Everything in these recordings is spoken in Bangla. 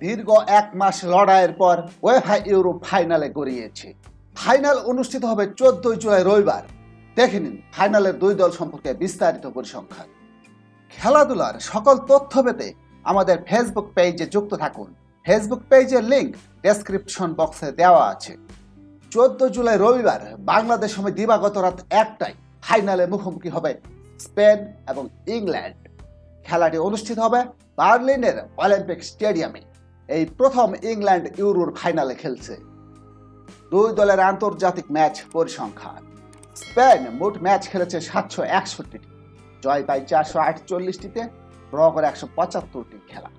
দীর্ঘ 1 মাস লড়াইয়ের পর উয়েফা ইউরোপ ফাইনালে গড়িয়েছে। ফাইনাল অনুষ্ঠিত হবে 14 জুলাই রবিবার। দেখে নিন ফাইনালের দুই দল সম্পর্কে বিস্তারিত পরিসংখ্যান। খেলাধুলার সকল তথ্য পেতে আমাদের ফেসবুক পেজে যুক্ত থাকুন। ফেসবুক পেজের লিংক ডেসক্রিপশন বক্সে দেওয়া আছে। 14 জুলাই রবিবার বাংলাদেশ সময় দিবাগত রাত 1টায় ফাইনালে মুখোমুখি হবে স্পেন এবং ইংল্যান্ড। খেলাটি অনুষ্ঠিত হবে বার্লিনের অলিম্পিক স্টেডিয়ামে। এই প্রথম ইংল্যান্ড ইউরোর ফাইনালে খেলছে। দুই দলের আন্তর্জাতিক ম্যাচ পরিসংখ্যান। স্পেন মোট ম্যাচ খেলেছে 761টি, জয় পায় 448টিতে, ড্র করে 175টি খেলা,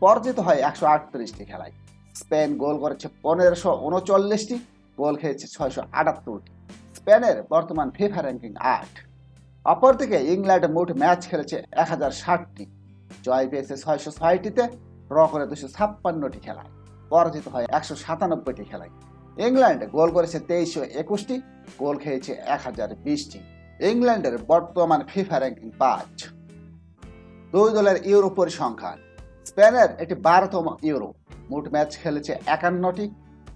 পরাজিত হয় 138টি খেলায়। স্পেন গোল করেছে 1539টি, গোল খেয়েছে 678টি। স্পেনের বর্তমান ফিফা র্যাঙ্কিং 8। অপরদিকে ইংল্যান্ড মোট ম্যাচ খেলেছে 1060টি, জয় পেয়েছে 606টিতে, ড্র করে 256টি খেলায়, পরাজিত হয় 197টি খেলায়। ইংল্যান্ড গোল করেছে 2321টি, গোল খেয়েছে 1020টি। ইংল্যান্ডের বর্তমান ফিফা র্যাঙ্কিং 5। দুই দলের ইউরো পরিসংখ্যান। স্পেনের এটি 12তম ইউরো, মোট ম্যাচ খেলেছে 51টি,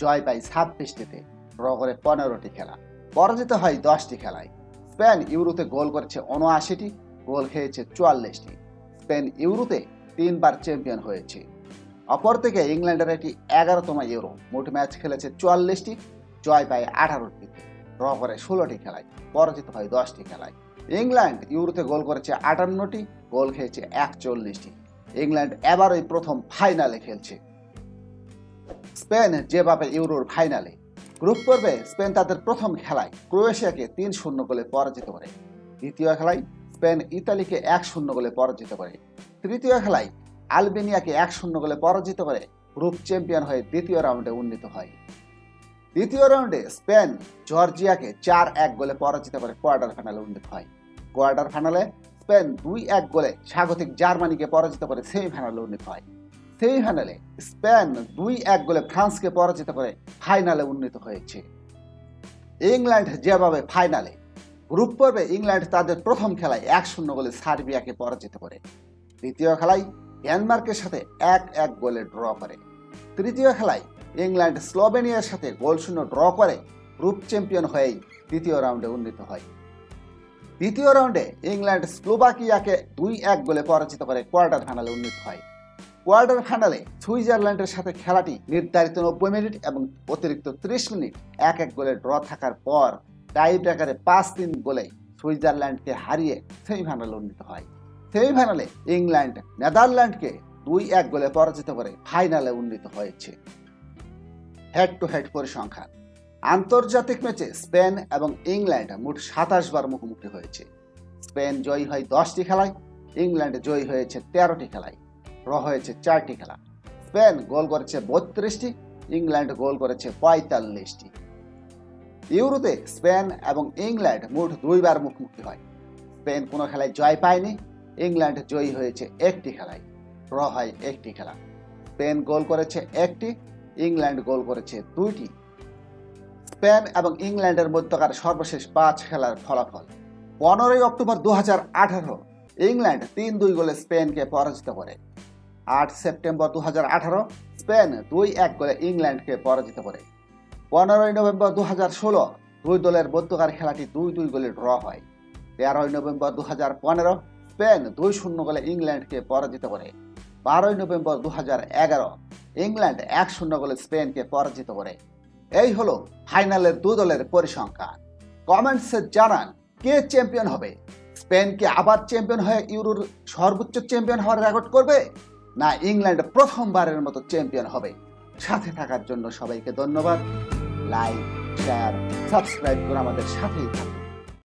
জয় পায় 26টিতে, ড্র করে 15টি খেলা, পরাজিত হয় 10টি খেলায়। স্পেন ইউরোতে গোল করেছে 79টি, গোল খেয়েছে 44টি। স্পেন ইউরোতে 3 বার চ্যাম্পিয়ন হয়েছে। অপরদিকে ইংল্যান্ডের এটি 11তম ইউরো, মোট ম্যাচ খেলেছে 44টি, জয় পায় 18টিতে, ড্র করে 16টি খেলায়, পরাজিত হয় 10টি খেলায়। ইংল্যান্ড ইউরোতে গোল করেছে 58টি, গোল খেয়েছে 41টি। ইংল্যান্ড এবারই প্রথম ফাইনালে খেলছে। স্পেন যেভাবে ইউরোর ফাইনালে। গ্রুপ পর্বে স্পেন তাদের প্রথম খেলায় ক্রোয়েশিয়াকে 3-0 গোলে পরাজিত করে। দ্বিতীয় খেলায় স্পেন ইতালিকে 1-0 গোলে পরাজিত করে। তৃতীয় খেলায় আলবেনিয়াকে 1-0 গোলে পরাজিত করে গ্রুপ চ্যাম্পিয়ন হয়ে দ্বিতীয় রাউন্ডে উন্নীত হয়। দ্বিতীয় রাউন্ডে স্পেন জর্জিয়াকে 4-1 গোলে পরাজিত করে কোয়ার্টার ফাইনালে উন্নীত হয়। কোয়ার্টার ফাইনালে স্পেন 2-1 গোলে স্বাগতিক জার্মানিকে পরাজিত করে সেমিফাইনালে উন্নীত হয়। সেমিফাইনালে স্পেন 2-1 গোলে ফ্রান্সকে পরাজিত করে ফাইনালে উন্নীত হয়েছে। ইংল্যান্ড যেভাবে ফাইনালে। গ্রুপ পর্বে ইংল্যান্ড তাদের প্রথম খেলায় 1-0 গোলে সার্বিয়াকে পরাজিত করে। দ্বিতীয় খেলায় ডেনমার্কের সাথে 1-1 গোলে ড্র করে। তৃতীয় খেলায় ইংল্যান্ড স্লোভেনিয়ার সাথে 0-0 ড্র করে গ্রুপ চ্যাম্পিয়ন হয়েই দ্বিতীয় রাউন্ডে উন্নীত হয়। দ্বিতীয় রাউন্ডে ইংল্যান্ড স্লোভাকিয়াকে 2-1 গোলে পরাজিত করে কোয়ার্টার ফাইনালে উন্নীত হয়। কোয়ার্টার ফাইনালে সুইজারল্যান্ডের সাথে খেলাটি নির্ধারিত 90 মিনিট এবং অতিরিক্ত 30 মিনিট 1-1 গোলে ড্র থাকার পর টাই ব্রেকারে 5-3 গোলে সুইজারল্যান্ডকে হারিয়ে সেমিফাইনালে উন্নীত হয়। সেমিফাইনালে ইংল্যান্ড নেদারল্যান্ডকে 2-1 গোলে পরাজিত করে ফাইনালে উন্নীত হয়েছে। হেড টু হেড পরিসংখ্যান। আন্তর্জাতিক ম্যাচে স্পেন এবং ইংল্যান্ড মোট 27 বার মুখোমুখি হয়েছে। স্পেন জয়ী হয় 10টি খেলায়, ইংল্যান্ড জয়ী হয়েছে 13টি খেলায়, ড্র হয়েছে 4টি খেলা। স্পেন গোল করেছে 32টি, ইংল্যান্ড গোল করেছে 45টি। ইউরোতে স্পেন এবং ইংল্যান্ড মোট 2 বার মুখোমুখি হয়। স্পেন কোনো খেলায় জয় পায়নি, ইংল্যান্ড জয়ী হয়েছে 1টি খেলায়, ড্র হয় 1টি খেলা। স্পেন গোল করেছে 1টি, ইংল্যান্ড গোল করেছে 2টি। স্পেন এবং ইংল্যান্ডের মধ্যকার সর্বশেষ 5 খেলার ফলাফল। 15 অক্টোবর 2018 ইংল্যান্ড 3-2 গোলে স্পেনকে পরাজিত করে। 8 সেপ্টেম্বর 2018 স্পেন 2-1 গোলে ইংল্যান্ডকে পরাজিত করে। 15 নভেম্বর 2016 দুই দলের মধ্যকার খেলাটি 2-2 গোলে ড্র হয়। 13 নভেম্বর 2015 স্পেন 2-0 গোলে ইংল্যান্ডকে পরাজিত করে। 12 নভেম্বর 2011 ইংল্যান্ড 1-0 গোলে স্পেনকে পরাজিত করে। এই হলো ফাইনালের দুই দলের পরিসংখ্যান। কমেন্টসে জানান কে চ্যাম্পিয়ন হবে। স্পেন কি আবার চ্যাম্পিয়ন হয়ে ইউরোর সর্বোচ্চ চ্যাম্পিয়ন হওয়ার রেকর্ড করবে, না ইংল্যান্ড প্রথমবারের মতো চ্যাম্পিয়ন হবে? সাথে থাকার জন্য সবাইকে ধন্যবাদ। লাইক, শেয়ার, সাবস্ক্রাইব করে আমাদের সাথেই থাকুন।